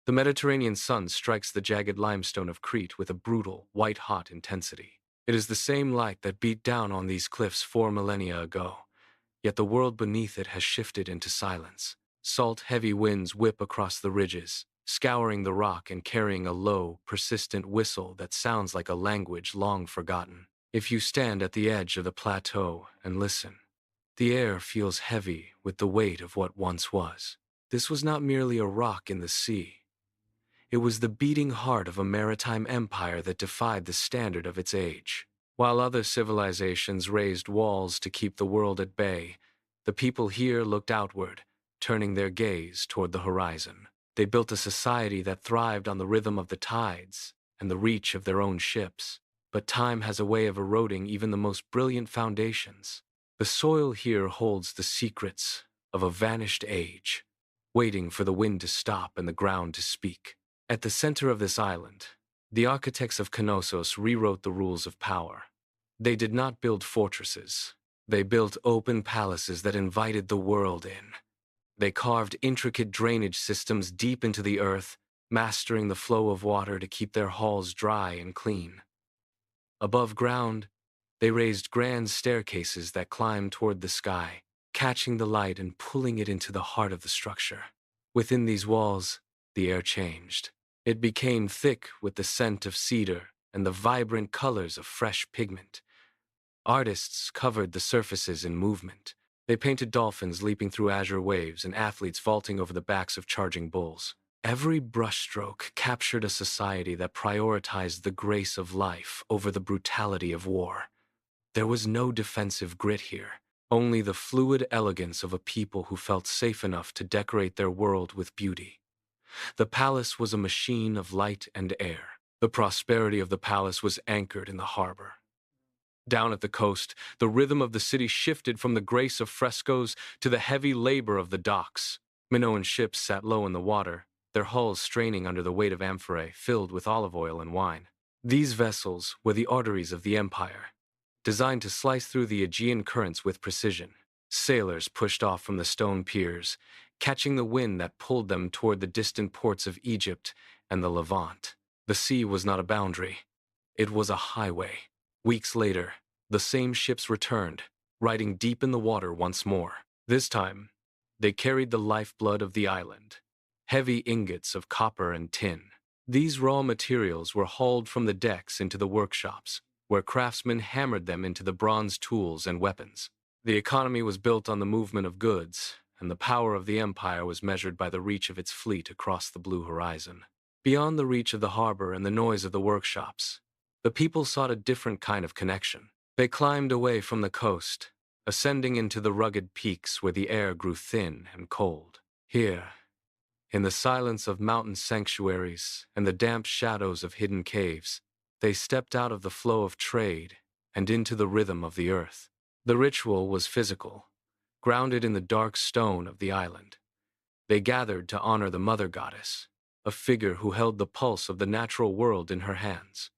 The Mediterranean sun strikes the jagged limestone of Crete with a brutal, white-hot intensity. It is the same light that beat down on these cliffs 4 millennia ago, yet the world beneath it has shifted into silence. Salt, heavy winds whip across the ridges, scouring the rock and carrying a low, persistent whistle that sounds like a language long forgotten. If you stand at the edge of the plateau and listen, the air feels heavy with the weight of what once was. This was not merely a rock in the sea. It was the beating heart of a maritime empire that defied the standard of its age. While other civilizations raised walls to keep the world at bay, the people here looked outward, turning their gaze toward the horizon. They built a society that thrived on the rhythm of the tides and the reach of their own ships. But time has a way of eroding even the most brilliant foundations. The soil here holds the secrets of a vanished age, waiting for the wind to stop and the ground to speak. At the center of this island, the architects of Knossos rewrote the rules of power. They did not build fortresses. They built open palaces that invited the world in. They carved intricate drainage systems deep into the earth, mastering the flow of water to keep their halls dry and clean. Above ground, they raised grand staircases that climbed toward the sky, catching the light and pulling it into the heart of the structure. Within these walls, the air changed. It became thick with the scent of cedar and the vibrant colors of fresh pigment. Artists covered the surfaces in movement. They painted dolphins leaping through azure waves and athletes vaulting over the backs of charging bulls. Every brushstroke captured a society that prioritized the grace of life over the brutality of war. There was no defensive grit here, only the fluid elegance of a people who felt safe enough to decorate their world with beauty. The palace was a machine of light and air. The prosperity of the palace was anchored in the harbor. Down at the coast, the rhythm of the city shifted from the grace of frescoes to the heavy labor of the docks. Minoan ships sat low in the water, their hulls straining under the weight of amphorae filled with olive oil and wine. These vessels were the arteries of the empire, designed to slice through the Aegean currents with precision. Sailors pushed off from the stone piers, catching the wind that pulled them toward the distant ports of Egypt and the Levant. The sea was not a boundary. It was a highway. Weeks later, the same ships returned, riding deep in the water once more. This time, they carried the lifeblood of the island, heavy ingots of copper and tin. These raw materials were hauled from the decks into the workshops, where craftsmen hammered them into the bronze tools and weapons. The economy was built on the movement of goods, and the power of the empire was measured by the reach of its fleet across the blue horizon. Beyond the reach of the harbor and the noise of the workshops, the people sought a different kind of connection. They climbed away from the coast, ascending into the rugged peaks where the air grew thin and cold. Here, in the silence of mountain sanctuaries and the damp shadows of hidden caves, they stepped out of the flow of trade and into the rhythm of the earth. The ritual was physical, grounded in the dark stone of the island. They gathered to honor the mother goddess, a figure who held the pulse of the natural world in her hands.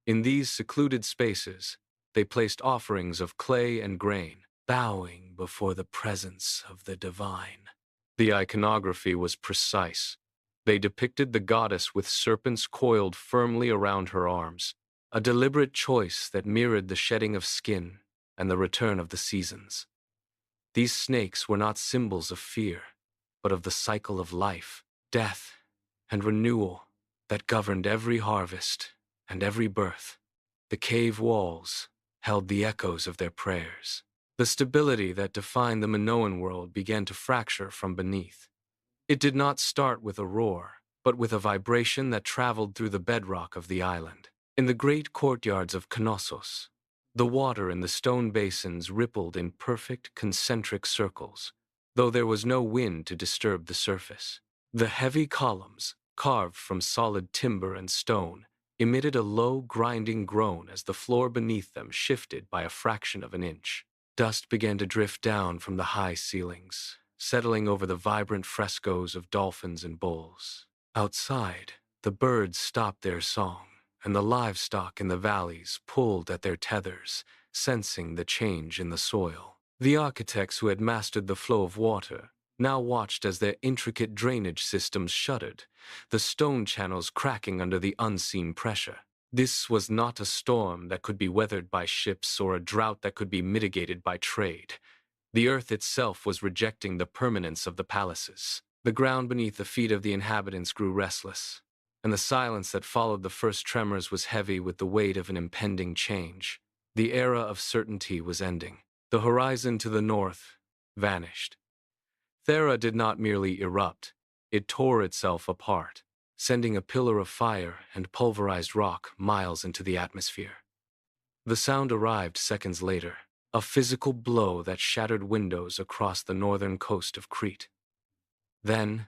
In these secluded spaces, they placed offerings of clay and grain, bowing before the presence of the divine. The iconography was precise. They depicted the goddess with serpents coiled firmly around her arms, a deliberate choice that mirrored the shedding of skin and the return of the seasons. These snakes were not symbols of fear, but of the cycle of life, death, and renewal that governed every harvest and every birth. The cave walls held the echoes of their prayers. The stability that defined the Minoan world began to fracture from beneath. It did not start with a roar, but with a vibration that traveled through the bedrock of the island. In the great courtyards of Knossos, the water in the stone basins rippled in perfect concentric circles, though there was no wind to disturb the surface. The heavy columns, carved from solid timber and stone, emitted a low, grinding groan as the floor beneath them shifted by a fraction of an inch. Dust began to drift down from the high ceilings, settling over the vibrant frescoes of dolphins and bulls. Outside, the birds stopped their song, and the livestock in the valleys pulled at their tethers, sensing the change in the soil. The architects who had mastered the flow of water now watched as their intricate drainage systems shuddered, the stone channels cracking under the unseen pressure. This was not a storm that could be weathered by ships or a drought that could be mitigated by trade. The earth itself was rejecting the permanence of the palaces. The ground beneath the feet of the inhabitants grew restless, and the silence that followed the first tremors was heavy with the weight of an impending change. The era of certainty was ending. The horizon to the north vanished. Thera did not merely erupt, it tore itself apart, sending a pillar of fire and pulverized rock miles into the atmosphere. The sound arrived seconds later, a physical blow that shattered windows across the northern coast of Crete. Then,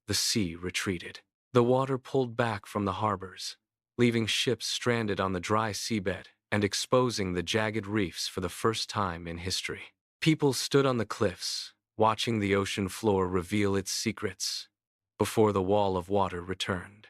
the sea retreated. The water pulled back from the harbors, leaving ships stranded on the dry seabed and exposing the jagged reefs for the first time in history. People stood on the cliffs, watching the ocean floor reveal its secrets before the wall of water returned.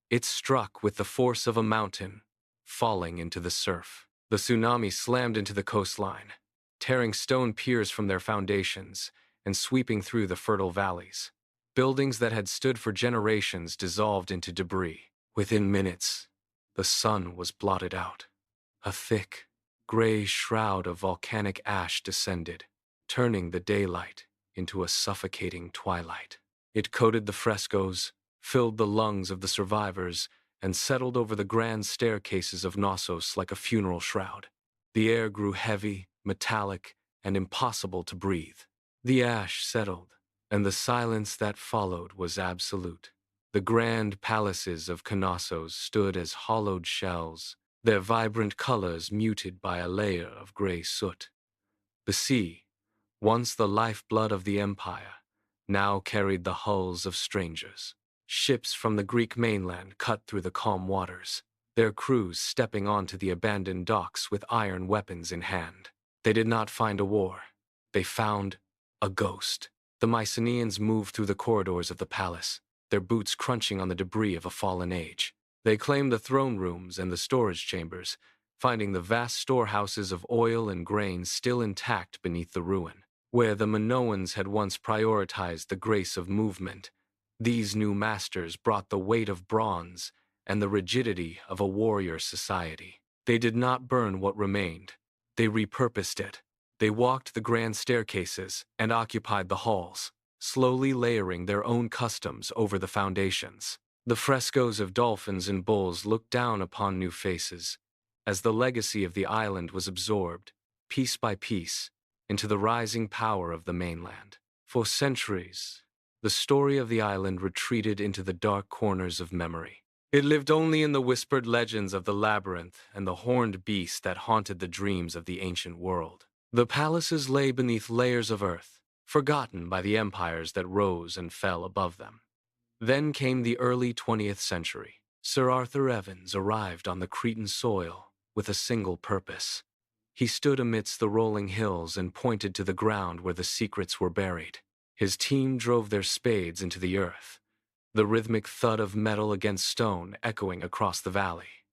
It struck with the force of a mountain, falling into the surf. The tsunami slammed into the coastline, tearing stone piers from their foundations and sweeping through the fertile valleys. Buildings that had stood for generations dissolved into debris. Within minutes, the sun was blotted out. A thick, gray shroud of volcanic ash descended, turning the daylight into a suffocating twilight. It coated the frescoes, filled the lungs of the survivors, and settled over the grand staircases of Knossos like a funeral shroud. The air grew heavy, metallic, and impossible to breathe. The ash settled, and the silence that followed was absolute. The grand palaces of Knossos stood as hollowed shells, their vibrant colors muted by a layer of gray soot. The sea, once the lifeblood of the empire, now carried the hulls of strangers. Ships from the Greek mainland cut through the calm waters, their crews stepping onto the abandoned docks with iron weapons in hand. They did not find a war. They found a ghost. The Mycenaeans moved through the corridors of the palace, their boots crunching on the debris of a fallen age. They claimed the throne rooms and the storage chambers, finding the vast storehouses of oil and grain still intact beneath the ruin. Where the Minoans had once prioritized the grace of movement, these new masters brought the weight of bronze and the rigidity of a warrior society. They did not burn what remained. They repurposed it. They walked the grand staircases and occupied the halls, slowly layering their own customs over the foundations. The frescoes of dolphins and bulls looked down upon new faces, as the legacy of the island was absorbed, piece by piece, into the rising power of the mainland. For centuries, the story of the island retreated into the dark corners of memory. It lived only in the whispered legends of the labyrinth and the horned beast that haunted the dreams of the ancient world. The palaces lay beneath layers of earth, forgotten by the empires that rose and fell above them. Then came the early 20th century. Sir Arthur Evans arrived on the Cretan soil with a single purpose. He stood amidst the rolling hills and pointed to the ground where the secrets were buried. His team drove their spades into the earth, the rhythmic thud of metal against stone echoing across the valley.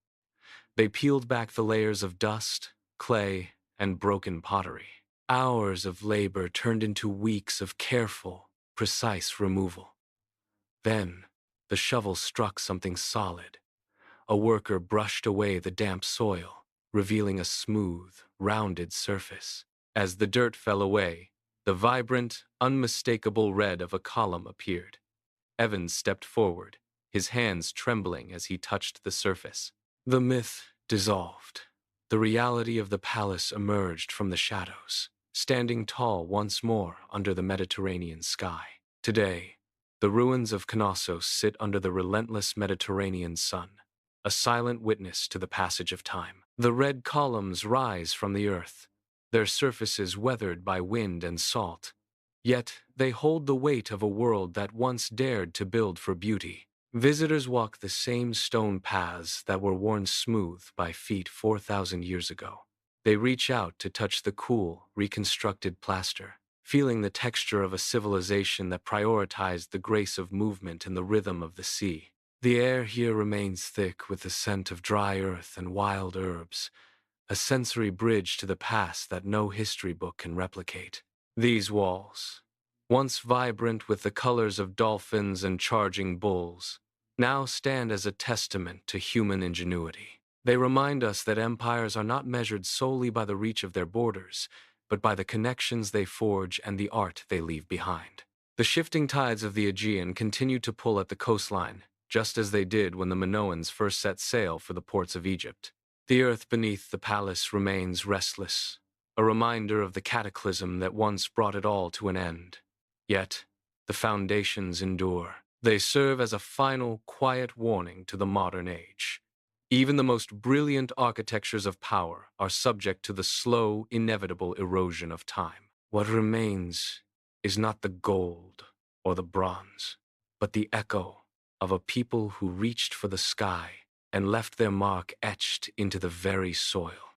They peeled back the layers of dust, clay, and broken pottery. Hours of labor turned into weeks of careful, precise removal. Then, the shovel struck something solid. A worker brushed away the damp soil, revealing a smooth, rounded surface. As the dirt fell away, the vibrant, unmistakable red of a column appeared. Evans stepped forward, his hands trembling as he touched the surface. The myth dissolved. The reality of the palace emerged from the shadows, standing tall once more under the Mediterranean sky. Today, the ruins of Knossos sit under the relentless Mediterranean sun, a silent witness to the passage of time. The red columns rise from the earth, their surfaces weathered by wind and salt. Yet they hold the weight of a world that once dared to build for beauty. Visitors walk the same stone paths that were worn smooth by feet 4,000 years ago. They reach out to touch the cool, reconstructed plaster, feeling the texture of a civilization that prioritized the grace of movement and the rhythm of the sea. The air here remains thick with the scent of dry earth and wild herbs, a sensory bridge to the past that no history book can replicate. These walls, once vibrant with the colors of dolphins and charging bulls, now stand as a testament to human ingenuity. They remind us that empires are not measured solely by the reach of their borders, but by the connections they forge and the art they leave behind. The shifting tides of the Aegean continue to pull at the coastline, just as they did when the Minoans first set sail for the ports of Egypt. The earth beneath the palace remains restless, a reminder of the cataclysm that once brought it all to an end. Yet, the foundations endure. They serve as a final, quiet warning to the modern age. Even the most brilliant architectures of power are subject to the slow, inevitable erosion of time. What remains is not the gold or the bronze, but the echo of a people who reached for the sky and left their mark etched into the very soil.